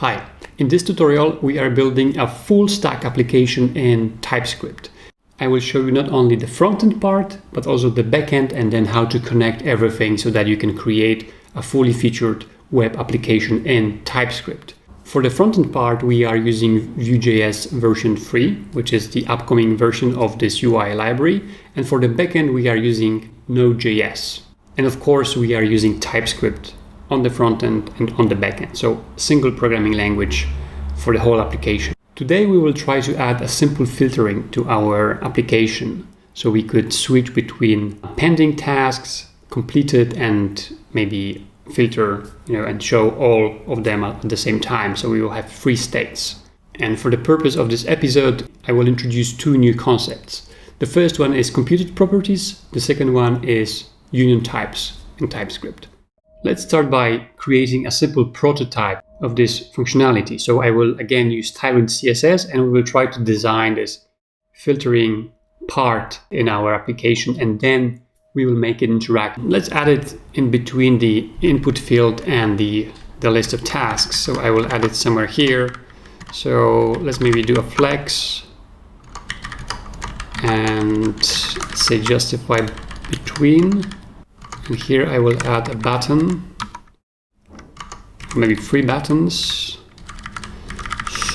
Hi, in this tutorial we are building a full stack application in TypeScript. I will show you not only the front-end part, but also the backend and then how to connect everything so that you can create a fully featured web application in TypeScript. For the front-end part, we are using Vue.js version 3, which is the upcoming version of this UI library. And for the backend, we are using Node.js. And of course, we are using TypeScript on the front end and on the back end. So single programming language for the whole application. Today we will try to add a simple filtering to our application. So we could switch between pending tasks, completed, and maybe filter, and show all of them at the same time. So we will have 3 states. And for the purpose of this episode, I will introduce 2 new concepts. The first one is computed properties. The second one is union types in TypeScript. Let's start by creating a simple prototype of this functionality. So I will again use Tailwind CSS and we will try to design this filtering part in our application and then we will make it interact. Let's add it in between the input field and the list of tasks. So I will add it somewhere here. So let's maybe do a flex and say justify between. And here I will add a button, maybe 3 buttons.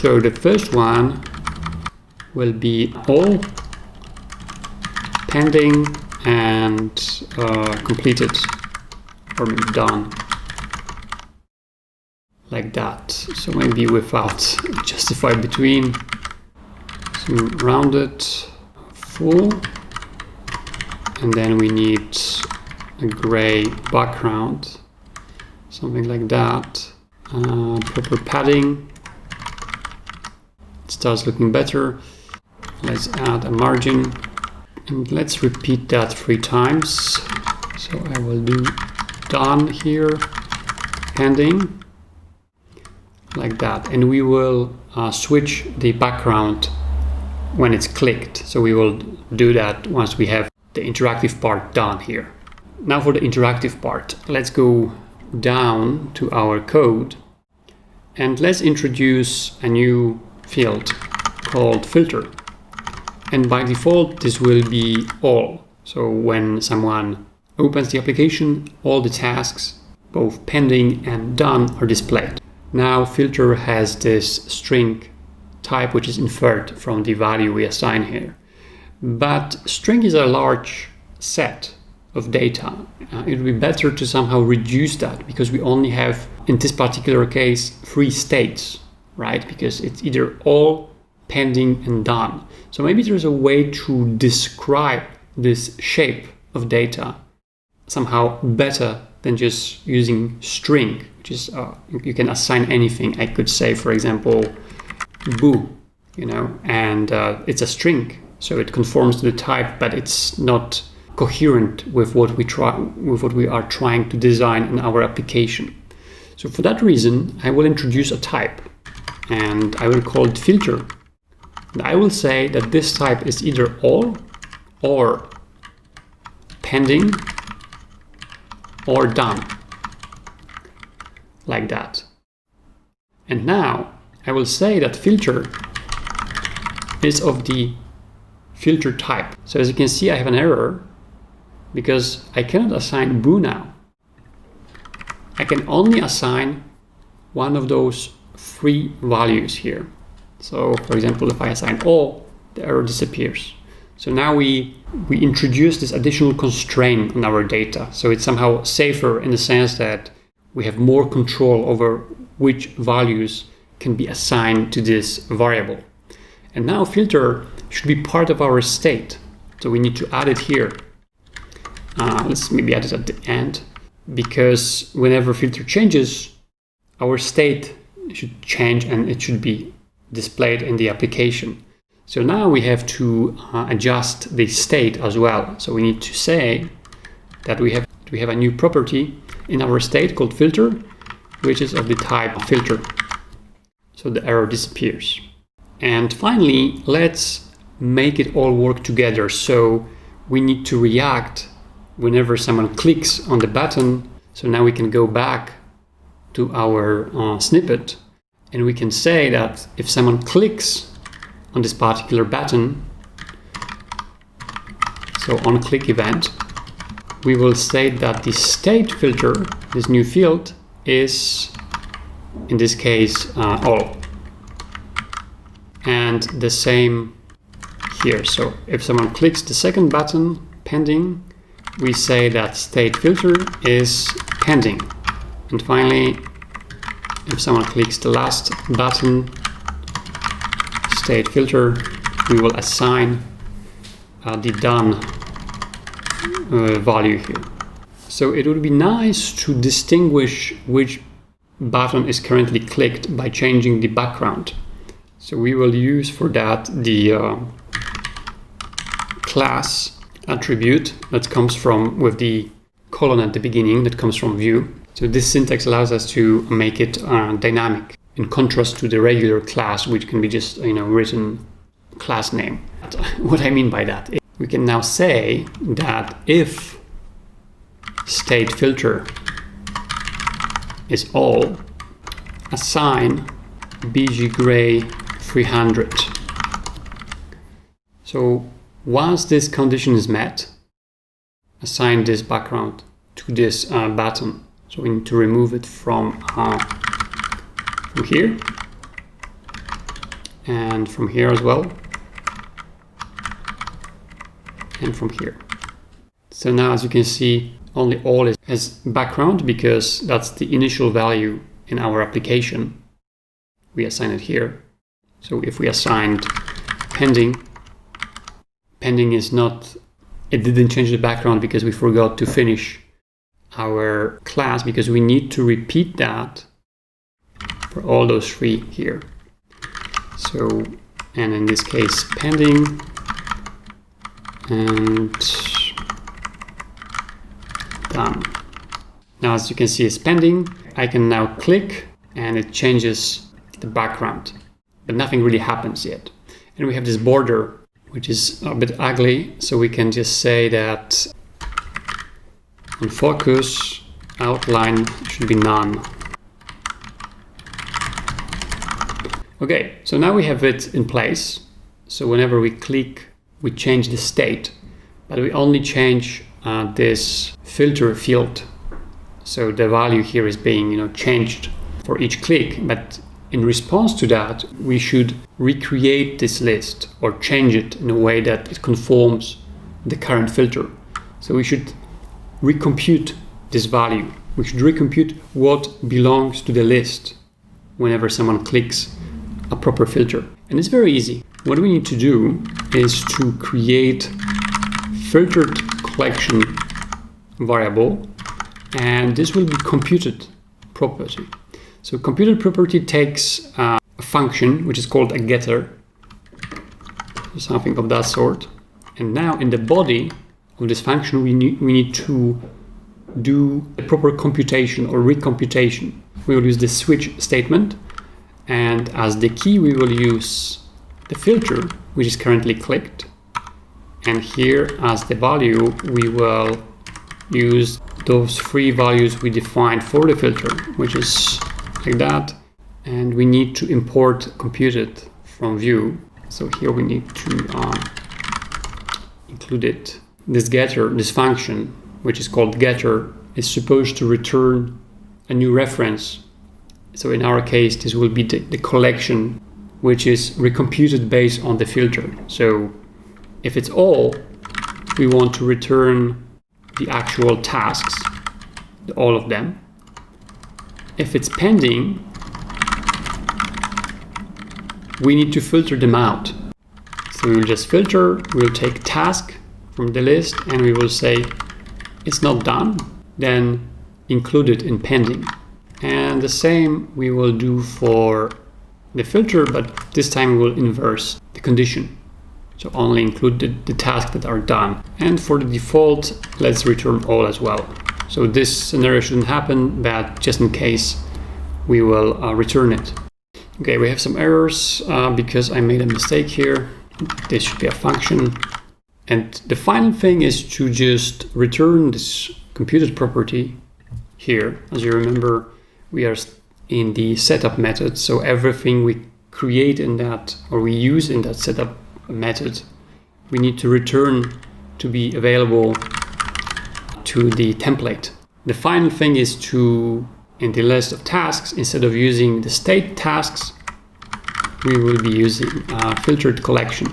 So the first one will be all, pending, and completed, or maybe done, like that. So maybe without justify between, some rounded, full, and then we need a gray background, something like that. Proper padding. It starts looking better. Let's add a margin and let's repeat that 3 times. So I will do done here, pending, like that. And we will switch the background when it's clicked. So we will do that once we have the interactive part done here. Now for the interactive part, let's go down to our code and let's introduce a new field called filter. And by default, this will be all. So when someone opens the application, all the tasks, both pending and done, are displayed. Now filter has this string type, which is inferred from the value we assign here. But string is a large set of data. It would be better to somehow reduce that because we only have, in this particular case, 3 states, right? Because it's either all, pending, and done. So maybe there's a way to describe this shape of data somehow better than just using string, which is, you can assign anything. I could say, for example, boo, and it's a string. So it conforms to the type, but it's not coherent with what we are trying to design in our application. So for that reason, I will introduce a type and I will call it filter. And I will say that this type is either all or pending or done, like that. And now I will say that filter is of the filter type. So as you can see, I have an error because I cannot assign boo now. I can only assign one of those 3 values here. So for example, if I assign all, the error disappears. So now we introduce this additional constraint on our data. So it's somehow safer in the sense that we have more control over which values can be assigned to this variable. And now filter should be part of our state. So we need to add it here. Let's maybe add it at the end, because whenever filter changes, our state should change and it should be displayed in the application. So now we have to adjust the state as well. So we need to say that we have a new property in our state called filter, which is of the type filter. So the error disappears. And finally, let's make it all work together. So we need to react whenever someone clicks on the button. So now we can go back to our snippet And we can say that if someone clicks on this particular button, so on click event, we will state that the state filter, this new field, is in this case all. And the same here. So if someone clicks the second button, pending, we say that state filter is pending. And finally, if someone clicks the last button, state filter, we will assign the done value here. So it would be nice to distinguish which button is currently clicked by changing the background. So we will use for that the class attribute that comes from with the colon at the beginning that comes from Vue. So this syntax allows us to make it dynamic in contrast to the regular class, which can be just written class name. What I mean by that, we can now say that if state filter is all, assign bggray 300. So once this condition is met, assign this background to this button. So we need to remove it from here and from here as well, and from here. So now, as you can see, only all is as background because that's the initial value in our application. We assign it here. So if we assigned pending, pending is not, it didn't change the background because we forgot to finish our class, because we need to repeat that for all those three here. So, and in this case, pending and done. Now, as you can see, it's pending. I can now click and it changes the background, but nothing really happens yet. And we have this border, which is a bit ugly. So we can just say that on focus, outline should be none. Okay, so now we have it in place. So whenever we click, we change the state, but we only change this filter field. So the value here is being changed for each click, but in response to that, we should recreate this list or change it in a way that it conforms the current filter. So we should recompute this value. We should recompute what belongs to the list whenever someone clicks a proper filter. And it's very easy. What we need to do is to create filtered collection variable, and this will be computed property. So computed property takes a function which is called a getter, something of that sort. And now in the body of this function, we need to do a proper computation or recomputation. We will use the switch statement, and as the key we will use the filter, which is currently clicked, and here as the value we will use those three values we defined for the filter, which is like that, and we need to import computed from Vue. So here we need to include it. This getter, this function, which is called getter, is supposed to return a new reference. So in our case, this will be the collection, which is recomputed based on the filter. So if it's all, we want to return the actual tasks, all of them. If it's pending, we need to filter them out. So we'll just filter, we'll take task from the list, and we will say it's not done, then include it in pending. And the same we will do for the filter, but this time we will inverse the condition. So only include the tasks that are done. And for the default, let's return all as well. So this scenario shouldn't happen, but just in case, we will return it. Okay, we have some errors because I made a mistake here. This should be a function. And the final thing is to just return this computed property here. As you remember, we are in the setup method. So everything we create in that, or we use in that setup method, we need to return to be available to the template. The final thing is to, in the list of tasks, instead of using the state tasks, we will be using a filtered collection.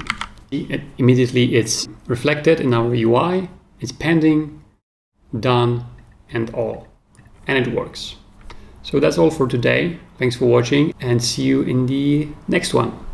Immediately it's reflected in our UI, it's pending, done, and all, and it works. So that's all for today. Thanks for watching, and see you in the next one.